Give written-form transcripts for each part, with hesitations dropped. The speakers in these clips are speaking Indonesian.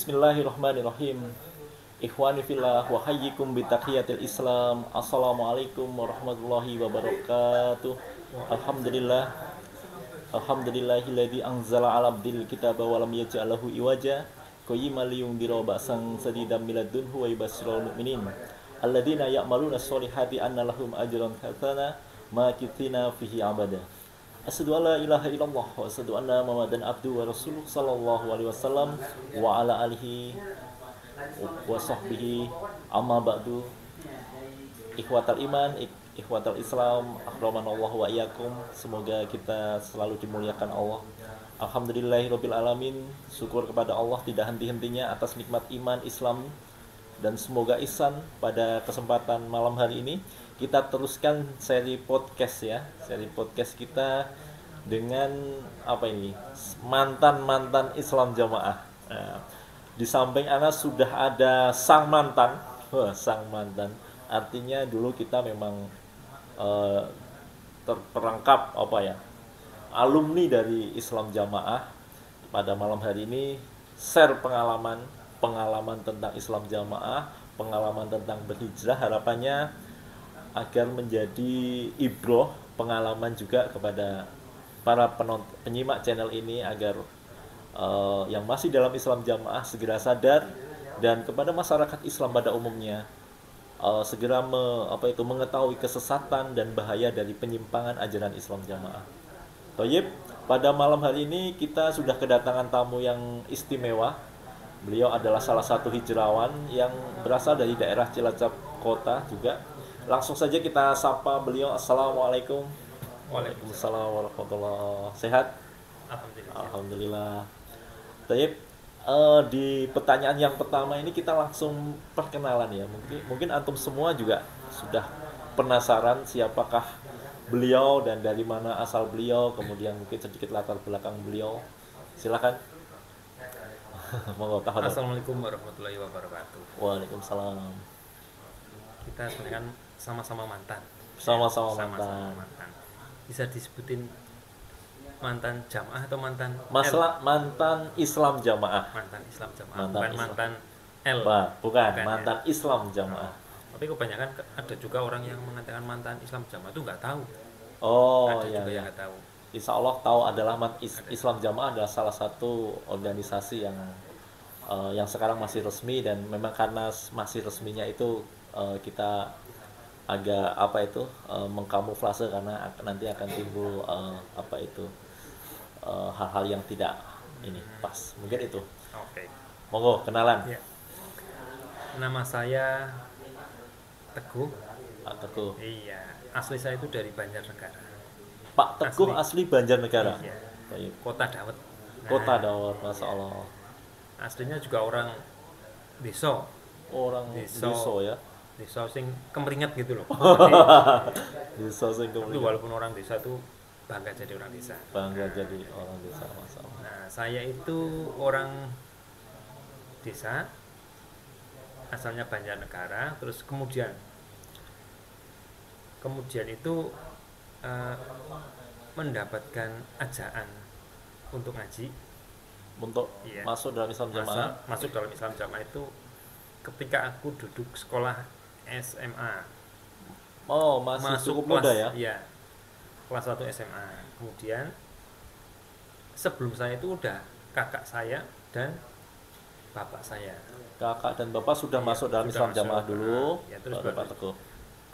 Bismillahirrahmanirrahim. Ikhwani fillah wa hayyikum bitahiyatil Islam. Assalamualaikum warahmatullahi wabarakatuh. Alhamdulillah. Alhamdulillahilladzi anzala 'ala abdil kitaba wa lam yaj'al lahu iwaja. Qayyiman liyundira ba'san sadidan min ladunhu wa yubashshiral mu'minin. Alladzina ya'maluna sholihati anna lahum ajran hasana makithina fihi abada. Asyhadu an la ilaha illallah wa asyhadu anna Muhammadan abduhu wa rasuluh sallallahu alaihi wasallam wa ala alihi wa sahbihi amma ba'du. Ikhwatal iman, ikhwatal Islam, akramanallahu wa iyyakum. Semoga kita selalu dimuliakan Allah. Alhamdulillahirabbil alamin. Syukur kepada Allah tidak henti-hentinya atas nikmat iman Islam, dan semoga ihsan. Pada kesempatan malam hari ini kita teruskan seri podcast ya, seri podcast kita dengan apa ini, mantan Islam jamaah. Nah, di samping anak sudah ada sang mantan, sang mantan. Artinya dulu kita memang terperangkap apa ya, alumni dari Islam jamaah. Pada malam hari ini share pengalaman tentang Islam jamaah, pengalaman tentang berhijrah, harapannya agar menjadi ibroh, pengalaman juga kepada para penyimak channel ini, agar yang masih dalam Islam jamaah segera sadar, dan kepada masyarakat Islam pada umumnya segera mengetahui kesesatan dan bahaya dari penyimpangan ajaran Islam jamaah. Thayyib, pada malam hari ini kita sudah kedatangan tamu yang istimewa. Beliau adalah salah satu hijrawan yang berasal dari daerah Cilacap Kota juga. Langsung saja kita sapa beliau. Assalamualaikum. Waalaikumsalam warahmatullahi. Sehat? Alhamdulillah. Taib, di pertanyaan yang pertama ini kita langsung perkenalan ya. Mungkin antum semua juga sudah penasaran siapakah beliau dan dari mana asal beliau, kemudian mungkin sedikit latar belakang beliau. Silakan. Assalamualaikum warahmatullahi wabarakatuh. Waalaikumsalam. Kita sebenarnya kan sama-sama mantan. Sama-sama mantan. Bisa disebutin mantan jamaah atau mantan mantan Islam jamaah. Mantan Islam jamaah. Mantan bukan mantan L. Bukan mantan ya? Islam jamaah. Tapi kebanyakan ada juga orang yang mengatakan mantan Islam jamaah itu nggak tahu. Oh ada iya. Juga yang nggak tahu. Insya Allah tahu adalah Islam jamaah adalah salah satu organisasi yang sekarang masih resmi, dan memang karena masih resminya itu kita agak mengkamuflase karena nanti akan timbul hal-hal yang tidak ini pas. Mungkin itu. Oke. Monggo kenalan. Ya. Nama saya Teguh. Pak Teguh. Iya. Asli saya itu dari Banjarnegara. Pak Teguh asli Banjarnegara. Iya. Kota Dawet. Kota Dawet, Masya Allah. Aslinya juga orang desa. Orang desa ya. Desa sing kemeringat gitu loh. Desa sing kemeringat. Walaupun orang desa tuh bangga jadi orang desa. Bangga jadi orang desa, Masya Allah. Nah, saya itu orang desa, asalnya Banjarnegara, terus kemudian itu mendapatkan ajakan untuk ngaji, untuk masuk dalam Islam jamaah. Masuk dalam Islam jamaah itu ketika aku duduk sekolah SMA. Oh, masih cukup muda ya? Iya, kelas 1 SMA. Kemudian sebelum saya itu udah kakak saya dan bapak saya. Kakak dan bapak sudah masuk dalam Islam jamaah dulu. Ya, terus Bapak Teguh.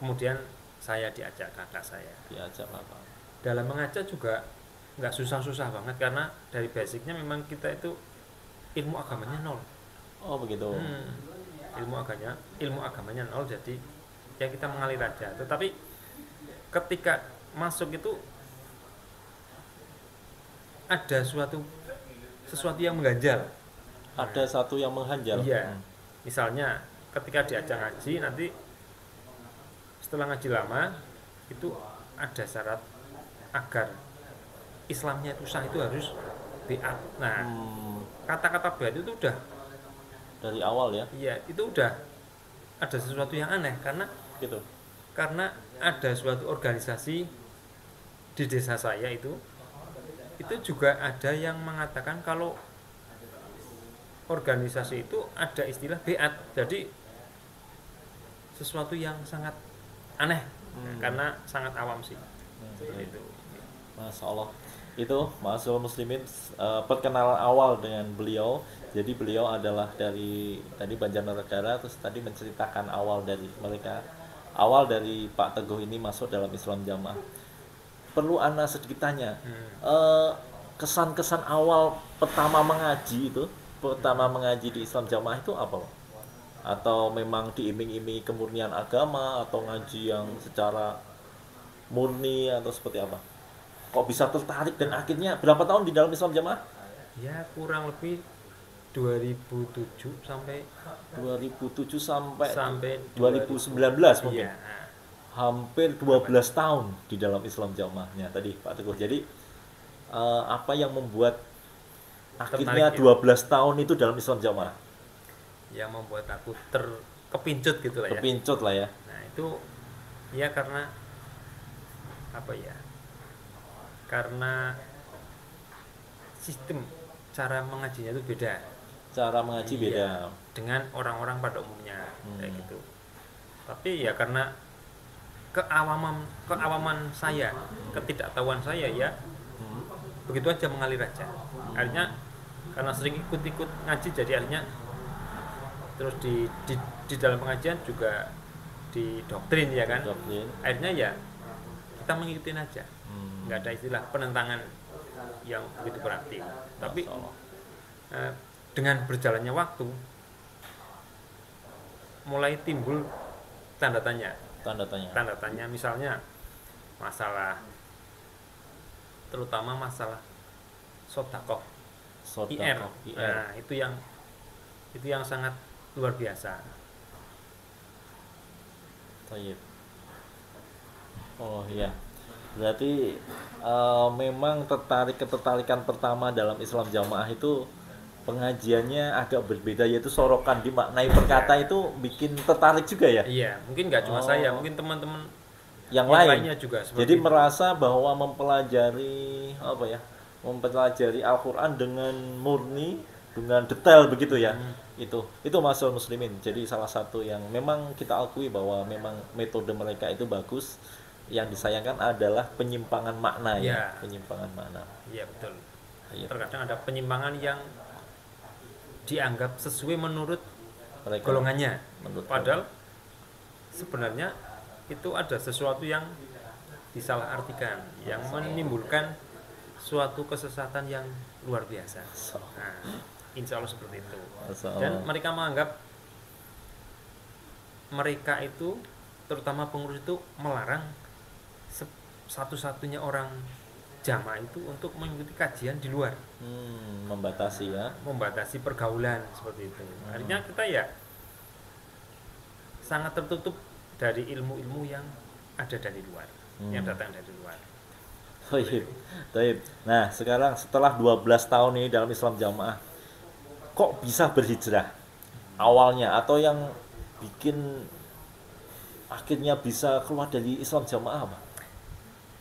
Kemudian saya diajak kakak saya. Diajak bapak. Dalam mengajar juga nggak susah-susah banget, karena dari basicnya memang kita itu ilmu agamanya nol. Oh begitu. Ilmu agamanya nol, jadi ya kita mengalir aja. Tetapi ketika masuk itu ada sesuatu yang mengganjal. Ada satu yang mengganjal. Iya. Misalnya ketika diajak ngaji, nanti setelah ngaji lama itu ada syarat agar Islamnya itu sah, itu harus biat. Nah, kata-kata biat itu udah dari awal ya? Iya, itu udah ada sesuatu yang aneh, karena gitu. Karena ada suatu organisasi di desa saya itu juga ada yang mengatakan kalau organisasi itu ada istilah beat, jadi sesuatu yang sangat aneh karena sangat awam sih seperti itu. Masya Allah. Itu Ma'asyiral Muslimin, perkenalan awal dengan beliau. Jadi beliau adalah dari tadi Banjarnegara, terus tadi menceritakan awal dari mereka, awal dari Pak Teguh ini masuk dalam Islam Jamaah. Perlu ana sedikit tanya, kesan-kesan awal pertama mengaji itu, pertama mengaji di Islam Jamaah itu apa, Pak? Atau memang diiming-imingi kemurnian agama, atau ngaji yang secara murni, atau seperti apa? Kok bisa tertarik dan akhirnya berapa tahun di dalam Islam Jamaah? Ya kurang lebih 2007 sampai 2007 sampai sampai 2019 mungkin. iya. Hampir 12 tahun di dalam Islam Jamaahnya tadi Pak Teguh. Jadi apa yang membuat akhirnya Tertarik, 12 tahun itu dalam Islam Jamaah? yang membuat aku terkepincut gitu lah ya. Kepincut lah ya. Nah itu ya karena apa ya, karena sistem cara mengajinya itu beda. Cara mengaji Iya, beda. dengan orang-orang pada umumnya kayak gitu. Tapi ya karena keawaman saya, ketidaktahuan saya ya begitu aja mengalir aja. Akhirnya karena sering ikut-ikut ngaji, jadi akhirnya terus di dalam pengajian juga didoktrin ya kan. Doktrin. Akhirnya ya kita mengikutin aja, nggak ada istilah penentangan yang begitu berarti. Tapi Masya Allah. dengan berjalannya waktu mulai timbul tanda tanya. Tanda tanya. Tanda tanya misalnya masalah, terutama masalah sodakoh, IR. Sodakoh, IR. Nah itu yang sangat luar biasa. Tayyib. Oh iya. Berarti memang ketertarikan pertama dalam Islam Jamaah itu pengajiannya agak berbeda, yaitu sorokan dimaknai perkata itu bikin tertarik juga ya. Iya, mungkin nggak cuma Oh. saya, mungkin teman-teman Yang yang lain lainnya juga seperti jadi itu. merasa bahwa mempelajari apa ya, mempelajari Al-Quran dengan murni, dengan detail begitu ya. Itu Ma'asyiral Muslimin, jadi salah satu yang memang kita akui bahwa memang metode mereka itu bagus. Yang disayangkan adalah penyimpangan makna ya, Iya. penyimpangan makna. Iya betul. Iya. Terkadang ada penyimpangan yang dianggap sesuai menurut Mereka golongannya, menurut padahal sebenarnya itu ada sesuatu yang disalahartikan, yang menimbulkan suatu kesesatan yang luar biasa. Nah, insya Allah seperti itu. Masya Allah. Dan mereka menganggap mereka itu, terutama pengurus itu, melarang satu-satunya orang jamaah itu untuk mengikuti kajian di luar, membatasi ya. membatasi pergaulan seperti itu. Akhirnya kita ya sangat tertutup dari ilmu-ilmu yang ada dari luar, yang datang dari luar. Taib. Taib. Nah, sekarang setelah 12 tahun ini dalam Islam Jamaah, kok bisa berhijrah awalnya, atau yang bikin akhirnya bisa keluar dari Islam Jamaah apa?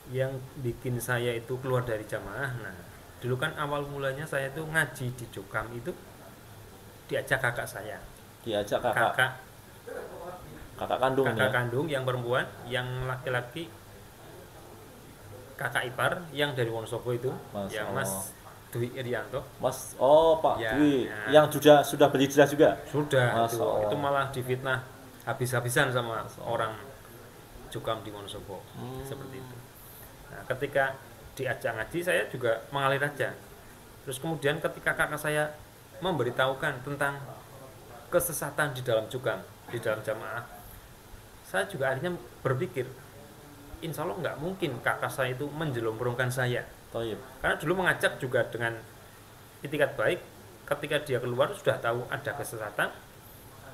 Yang bikin saya itu keluar dari jamaah, nah dulu kan awal mulanya saya itu ngaji di Jokam itu diajak kakak saya, Diajak kakak kandung ya. kandung yang perempuan, yang laki-laki kakak ipar yang dari Wonosobo itu, Masya yang Allah. Mas Dwi Irianto. Mas, oh Pak Ya, Dwi, ya. yang sudah berhijrah juga. Sudah Masya itu, Allah. itu malah difitnah habis-habisan sama orang Jokam di Wonosobo, seperti itu. Nah, ketika diajak ngaji saya juga mengalir aja. Terus kemudian ketika kakak saya memberitahukan tentang kesesatan di dalam Jokam, di dalam jamaah, saya juga akhirnya berpikir, insya Allah nggak mungkin kakak saya itu menjelumrungkan saya. Taib. Karena dulu mengajak juga dengan itikat baik, ketika dia keluar sudah tahu ada kesesatan,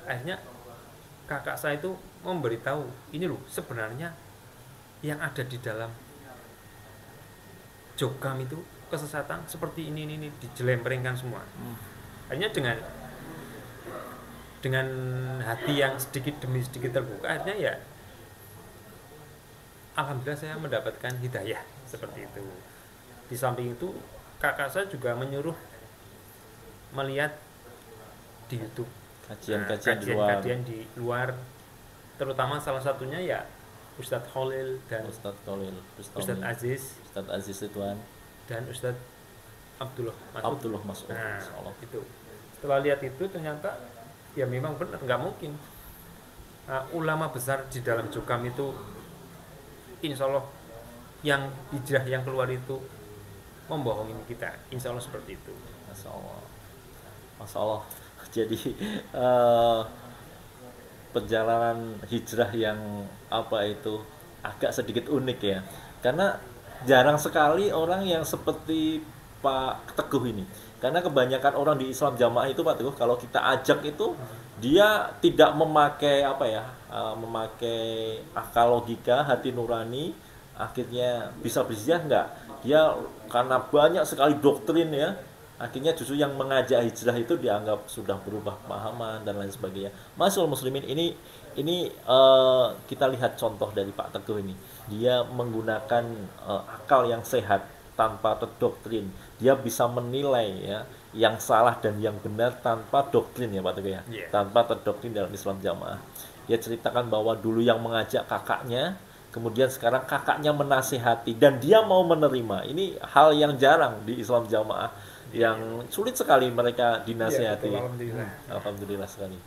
akhirnya kakak saya itu memberitahu, ini loh sebenarnya yang ada di dalam Jokam itu kesesatan seperti ini dijelemprengkan semua. Akhirnya dengan hati yang sedikit demi sedikit terbuka, akhirnya ya alhamdulillah saya mendapatkan hidayah seperti itu. Di samping itu kakak saya juga menyuruh melihat di YouTube. Kajian-kajian di luar. Kajian di luar, terutama salah satunya ya Ustadz Khalil dan Ustadz Khalil, Ustadz Aziz Ustadz Aziz Ridwan, dan Ustadz Abdullah Mas'ud. Abdullah Mas'ud. Nah, Insyaallah. itu setelah lihat itu ternyata ya memang benar, nggak mungkin ulama besar di dalam Jukam itu insya Allah yang hijrah yang keluar itu membohongi kita, insya Allah seperti itu. Masya Allah. Masya Allah. Jadi perjalanan hijrah yang apa itu agak sedikit unik ya, karena jarang sekali orang yang seperti Pak Teguh ini. Karena kebanyakan orang di Islam Jamaah itu Pak Teguh, kalau kita ajak itu dia tidak memakai apa ya, memakai akal logika, hati nurani, akhirnya bisa berhijrah enggak. Dia karena banyak sekali doktrin ya, akhirnya justru yang mengajak hijrah itu dianggap sudah berubah pemahaman dan lain sebagainya. Masyaallah muslimin, ini kita lihat contoh dari Pak Teguh ini. Dia menggunakan akal yang sehat tanpa terdoktrin. Dia bisa menilai ya yang salah dan yang benar tanpa doktrin ya Pak Teguh ya. Yeah. Tanpa terdoktrin dalam Islam Jamaah. Dia ceritakan bahwa dulu yang mengajak kakaknya, kemudian sekarang kakaknya menasihati dan dia mau menerima. Ini hal yang jarang di Islam Jamaah, yang sulit sekali mereka dinasihati. Ya, alhamdulillah. Alhamdulillah sekali.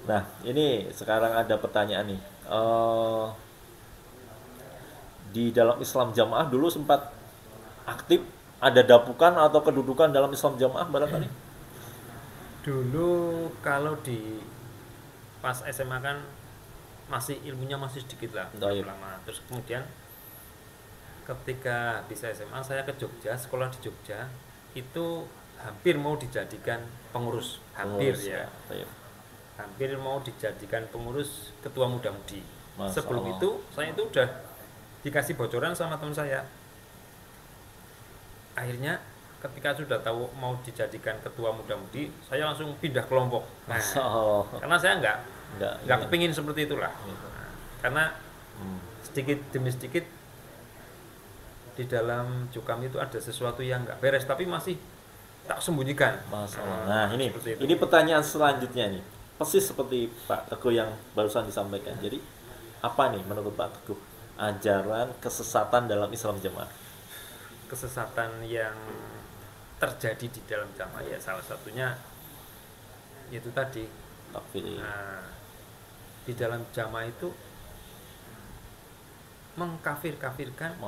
Nah, ini sekarang ada pertanyaan nih. Di dalam Islam Jamaah dulu sempat aktif, ada dapukan atau kedudukan dalam Islam Jamaah barangkali? Dulu kalau di pas SMA kan masih ilmunya masih sedikit lah, belum lama. Terus kemudian ketika bisa SMA saya ke Jogja, sekolah di Jogja itu hampir mau dijadikan pengurus, hampir ya. Hampir mau dijadikan pengurus ketua muda-mudi. Sebelum itu saya itu udah dikasih bocoran sama teman saya. Akhirnya ketika sudah tahu mau dijadikan ketua muda-mudi, saya langsung pindah kelompok. Nah, karena saya nggak kepingin seperti itulah. Nah, karena sedikit demi sedikit di dalam Jukam itu ada sesuatu yang nggak beres, tapi masih tak sembunyikan. Nah, ini pertanyaan selanjutnya nih, persis seperti Pak Teguh yang barusan disampaikan. Jadi apa nih menurut Pak Teguh ajaran kesesatan dalam Islam Jamaah? Kesesatan yang terjadi di dalam jamaah ya salah satunya itu tadi takfir. Nah, di dalam jamaah itu mengkafir-kafirkan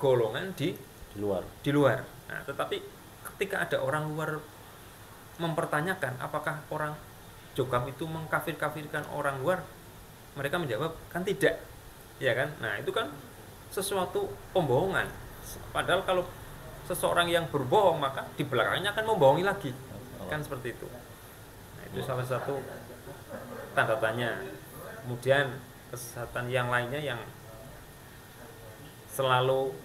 golongan di luar. Nah, tetapi ketika ada orang luar mempertanyakan apakah orang Jukam itu mengkafir-kafirkan orang luar, mereka menjawab kan tidak, ya kan? Nah, itu kan sesuatu pembohongan. Padahal kalau seseorang yang berbohong maka di belakangnya akan membohongi lagi, kan seperti itu. Nah, itu salah satu tanda tanya. Kemudian kesesatan yang lainnya yang selalu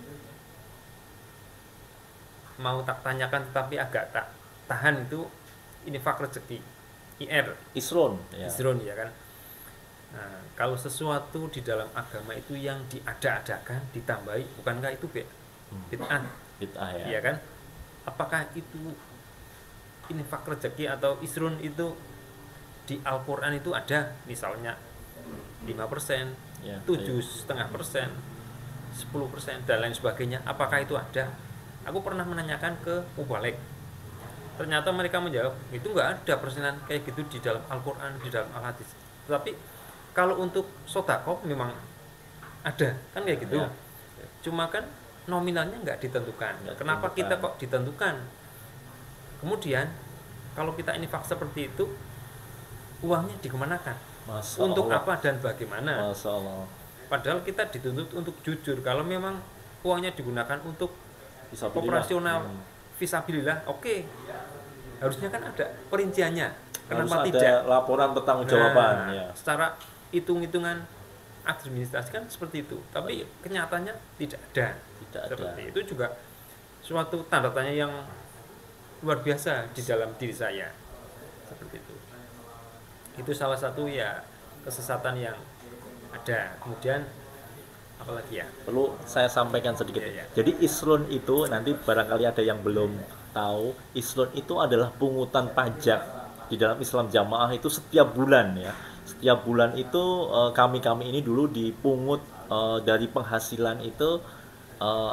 mau tak tanyakan tetapi agak tak tahan itu infak rezeki, Isron ya kan. Nah, kalau sesuatu di dalam agama itu yang diada-adakan ditambahi, bukankah itu bid'ah ya kan? Apakah itu infak rezeki atau isrun itu di Al-Quran itu ada misalnya 5%, 7,5%, 10% dan lain sebagainya, apakah itu ada? Aku pernah menanyakan ke Mubalek, ternyata mereka menjawab itu nggak ada persenan kayak gitu di dalam Al-Quran, di dalam Al-Hadis. Tetapi kalau untuk sodako memang ada kan kayak gitu ya. Cuma kan nominalnya nggak ditentukan. Kenapa kita kok ditentukan? Kemudian kalau kita infak seperti itu, uangnya dikemanakan? Untuk apa dan bagaimana? Padahal kita dituntut untuk jujur. Kalau memang uangnya digunakan untuk operasional fisabilillah, oke. Harusnya kan ada perinciannya. Kenapa harus tidak? Ada laporan pertanggungjawaban. Ya. Secara hitung-hitungan administrasi kan seperti itu. Tapi kenyataannya tidak ada. Seperti itu juga suatu tanda tanya yang luar biasa di dalam diri saya. Seperti itu. Itu salah satu ya kesesatan yang ada. Kemudian apalagi ya? Perlu saya sampaikan sedikit. Jadi isrun itu nanti barangkali ada yang belum tahu, Islam itu adalah pungutan pajak di dalam Islam Jamaah itu setiap bulan ya. Setiap bulan itu kami-kami ini dulu dipungut dari penghasilan itu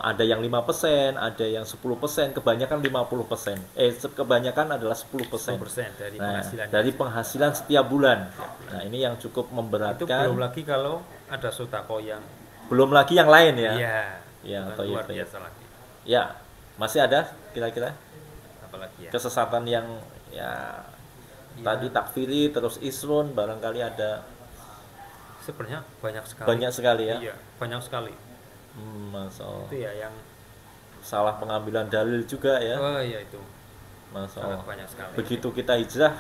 ada yang 5%, ada yang 10%, kebanyakan 50%. Kebanyakan adalah 10%. 10% dari Nah, penghasilan. dari penghasilan setiap bulan. Nah, ini yang cukup Itu memberatkan. belum lagi kalau ada sodako yang Belum lagi yang lain ya. iya, Ya, bukan atau luar ya, biasa lagi. ya, masih ada kira-kira Apalagi ya. kesesatan yang ya tadi takfiri terus isrun barangkali ada Sebenarnya banyak sekali. banyak sekali ya. Iya, banyak sekali. Masalah Itu ya yang salah pengambilan dalil juga ya. oh iya itu Masalah sangat banyak sekali. begitu kita hijrah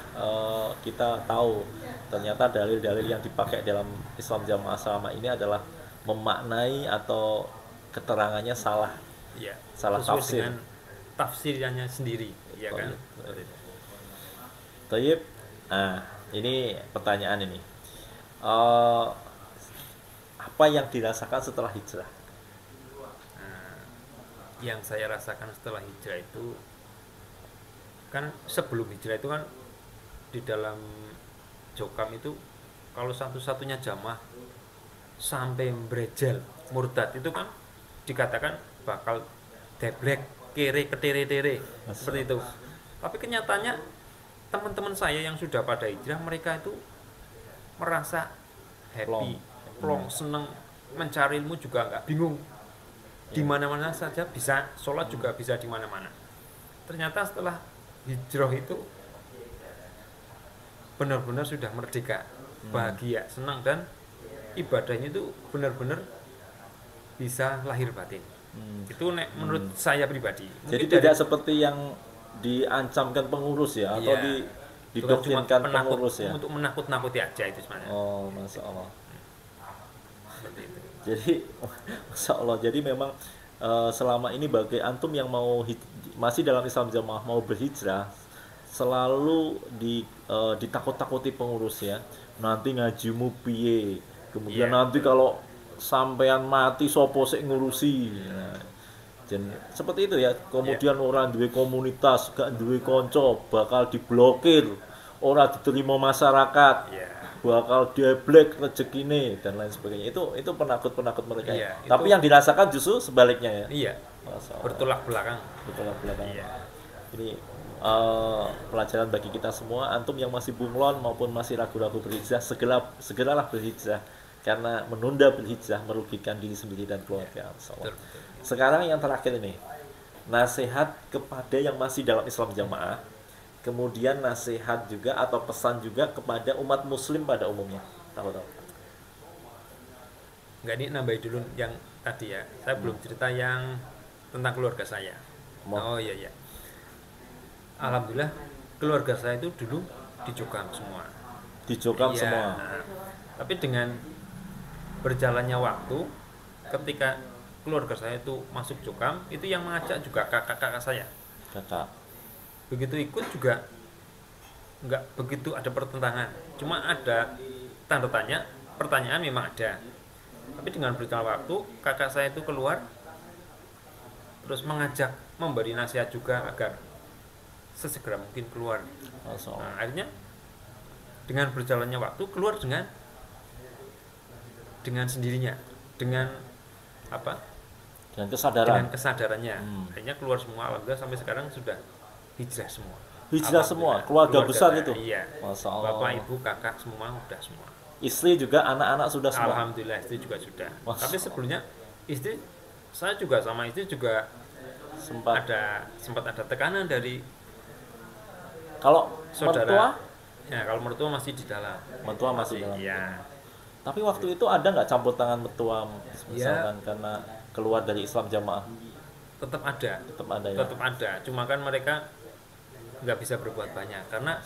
kita tahu ternyata dalil-dalil yang dipakai dalam Islam Jamaah selama ini adalah memaknai atau keterangannya salah. Iya, Salah sesuai tafsir. dengan tafsirnya sendiri, ya kan? Tayyib. Nah, ini pertanyaan ini. Eh, apa yang dirasakan setelah hijrah? Nah, yang saya rasakan setelah hijrah itu kan sebelum hijrah itu kan di dalam Jokam itu kalau satu-satunya jamaah sampai brejel murtad itu kan dikatakan bakal deblek kere ketere-tere seperti itu. Tapi kenyataannya teman-teman saya yang sudah pada hijrah mereka itu merasa happy, plong, seneng, mencari ilmu juga nggak bingung, di mana-mana saja bisa sholat juga bisa di mana-mana. Ternyata setelah hijrah itu benar-benar sudah merdeka, bahagia, senang, dan ibadahnya itu benar-benar bisa lahir batin. Itu menurut saya pribadi. Jadi Mungkin tidak seperti yang diancamkan pengurus ya atau Iya. didoktrinkan pengurus ya. Untuk menakut-nakuti aja itu sebenarnya. Oh, masya Allah. Seperti itu. Jadi, masya Allah. Jadi memang selama ini bagi antum yang mau masih dalam Islam Jamaah mau berhijrah selalu ditakut-takuti pengurus ya. Nanti ngajimu piye. Kemudian Iya. nanti kalau sampean mati sopo sik ngurusi. Nah, seperti itu ya. Kemudian orang duwe komunitas, gak duwe konco, bakal diblokir, orang diterima masyarakat, Iya. bakal deblek rezekine dan lain sebagainya. Itu penakut-penakut mereka. Iya, Tapi itu- yang dirasakan justru sebaliknya ya. Iya. Masya Allah. Bertolak belakang. Betul belakang. Iya. Ini pelajaran bagi kita semua. Antum yang masih bunglon maupun masih ragu-ragu berhijrah, segeralah berhijrah. Karena menunda berhijrah merugikan diri sendiri dan keluarga. Masya Allah. Betul. Sekarang yang terakhir ini, nasihat kepada yang masih dalam Islam Jamaah, kemudian nasihat juga atau pesan juga kepada umat Muslim pada umumnya. Tahu. Enggak, ini nambahin dulu yang tadi ya. Saya belum cerita yang tentang keluarga saya. Mau. Oh iya. Alhamdulillah keluarga saya itu dulu di Jokam semua. Dijokam Iya. semua. Tapi dengan berjalannya waktu, ketika keluarga saya itu masuk Jokam, itu yang mengajak juga kakak-kakak saya. Kakak. Begitu ikut juga nggak begitu ada pertentangan. Cuma ada tanda tanya, pertanyaan memang ada. Tapi dengan berjalan waktu, kakak saya itu keluar, terus mengajak, memberi nasihat juga agar sesegera mungkin keluar. Masya Allah. Nah, akhirnya dengan berjalannya waktu keluar dengan sendirinya, dengan apa? Dengan Dengan kesadaran. kesadarannya. Akhirnya keluar semua, alhamdulillah sampai sekarang sudah hijrah semua. Hijrah semua, Alhamdulillah. keluarga besar saya, itu? Iya. Masya Allah. Bapak, ibu, kakak semua udah semua. Istri juga, anak-anak sudah semua. Alhamdulillah istri juga sudah. Masya Tapi sebelumnya istri saya juga sama istri juga Sempat. sempat ada tekanan dari Kalau saudara. mertua, Ya, kalau mertua masih di dalam. mertua masih dalam. Iya. Tapi waktu itu ada nggak campur tangan mertua, Iya. misalkan karena keluar dari Islam Jamaah? Tetap ada. Tetap ada ya. Tetap ada. Cuma kan mereka nggak bisa berbuat banyak karena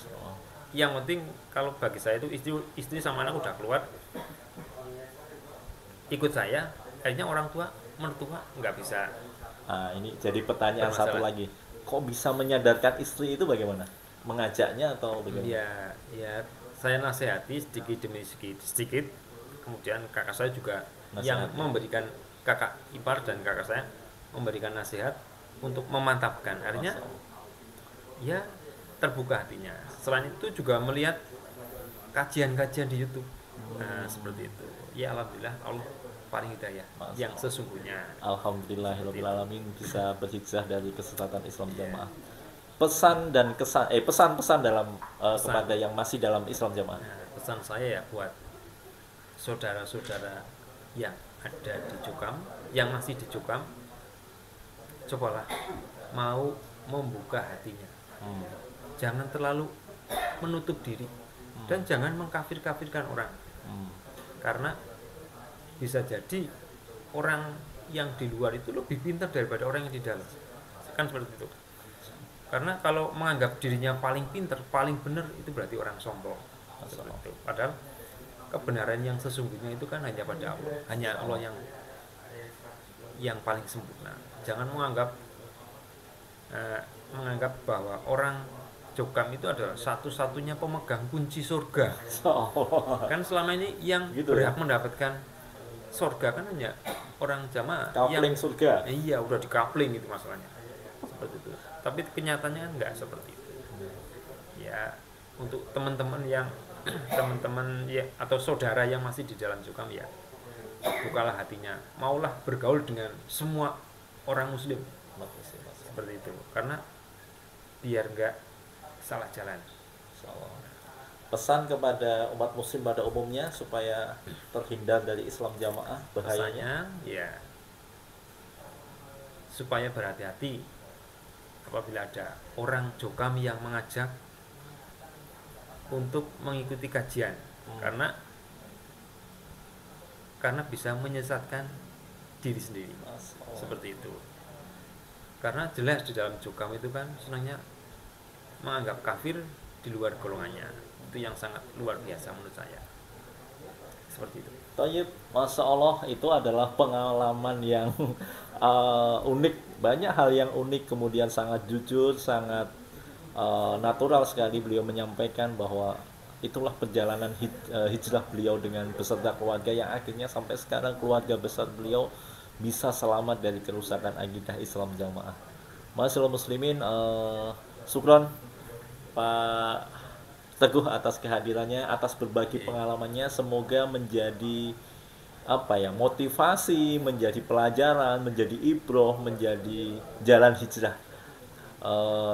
yang penting kalau bagi saya itu istri sama anak udah keluar ikut saya, akhirnya orang tua mertua nggak bisa. Nah, ini jadi pertanyaan Bermasalah. satu lagi. Kok bisa menyadarkan istri itu bagaimana? Mengajaknya atau bagaimana? Ya saya nasihati sedikit demi sedikit, kemudian kakak saya juga yang Nasihat. memberikan, kakak ipar dan kakak saya memberikan nasihat untuk memantapkan. Akhirnya ya terbuka hatinya. Selain itu juga melihat kajian-kajian di YouTube. Nah, seperti itu. Ya alhamdulillah Allah paling hidayah yang sesungguhnya. Alhamdulillahirobbilalamin bisa berhijrah dari kesesatan Islam Jamaah. Pesan dan kesan pesan-pesan dalam Pesan. kepada yang masih dalam Islam Jamaah. Nah, pesan saya ya buat saudara-saudara yang ada di Cukam, yang masih di Cukam, cobalah mau membuka hatinya. Jangan terlalu menutup diri dan jangan mengkafir-kafirkan orang. Karena bisa jadi orang yang di luar itu lebih pintar daripada orang yang di dalam. Kan seperti itu. Karena kalau menganggap dirinya paling pintar, paling benar, itu berarti orang sombong. Seperti itu. Padahal kebenaran yang sesungguhnya itu kan hanya pada Allah. Hanya Allah yang paling sempurna. Jangan menganggap bahwa orang Cukam itu adalah satu-satunya pemegang kunci surga. Kan selama ini yang Gitu berhak ya? mendapatkan surga kan hanya orang jamaah Kapling surga. iya udah dikapling gitu masalahnya, seperti itu. Tapi kenyataannya kan nggak seperti itu. Ya untuk teman-teman yang teman-teman ya atau saudara yang masih di dalam Cukam, ya bukalah hatinya, maulah bergaul dengan semua orang muslim seperti itu, karena biar nggak salah jalan. Pesan kepada umat muslim pada umumnya supaya terhindar dari Islam Jamaah bahayanya. Pesannya ya supaya berhati-hati apabila ada orang Cukam yang mengajak untuk mengikuti kajian, karena bisa menyesatkan diri sendiri. Seperti itu. Karena jelas di dalam Cukam itu kan senangnya menganggap kafir di luar golongannya. Itu yang sangat luar biasa menurut saya. Seperti itu. Tayyib, Masya Allah, itu adalah pengalaman yang unik. Banyak hal yang unik, kemudian sangat jujur, sangat natural sekali beliau menyampaikan bahwa itulah perjalanan hijrah beliau dengan beserta keluarga yang akhirnya sampai sekarang keluarga besar beliau bisa selamat dari kerusakan akidah Islam Jamaah. Masyaallah muslimin, syukron Pak Teguh atas kehadirannya, atas berbagi pengalamannya. Semoga menjadi motivasi, menjadi pelajaran, menjadi ibroh, menjadi jalan hijrah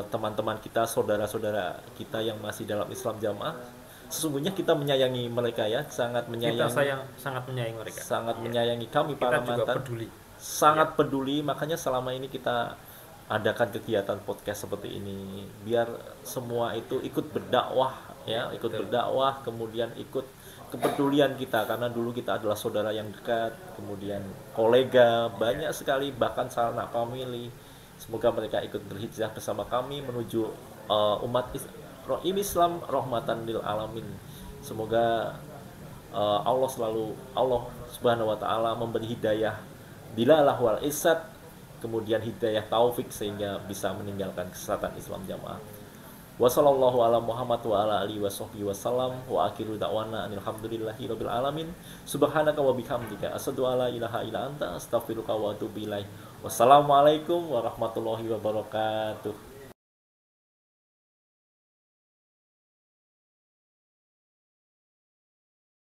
teman-teman kita, saudara-saudara kita yang masih dalam Islam Jamaah. Sesungguhnya kita menyayangi mereka ya, sangat menyayangi. Sangat menyayangi mereka. Sangat menyayangi kami kita para juga mantan. peduli. Sangat peduli, makanya selama ini kita adakan kegiatan podcast seperti ini biar semua itu ikut berdakwah ya, ikut berdakwah, kemudian ikut kepedulian kita, karena dulu kita adalah saudara yang dekat, kemudian kolega, banyak sekali, bahkan sanak famili. Semoga mereka ikut berhijrah bersama kami menuju umat Islam rahmatan lil alamin. Semoga Allah Subhanahu wa taala memberi hidayah bilalah wal isat, kemudian hidayah taufik sehingga bisa meninggalkan kesesatan Islam Jamaah. Wa sallallahu ala Muhammad wa ala alihi washabbihi wasallam wa akhiru da'wana alhamdulillahi rabbil alamin. Subhanaka wa bihamdika asyhadu an la ilaha illa anta astaghfiruka wa atubu ilaik. Wassalamualaikum warahmatullahi wabarakatuh.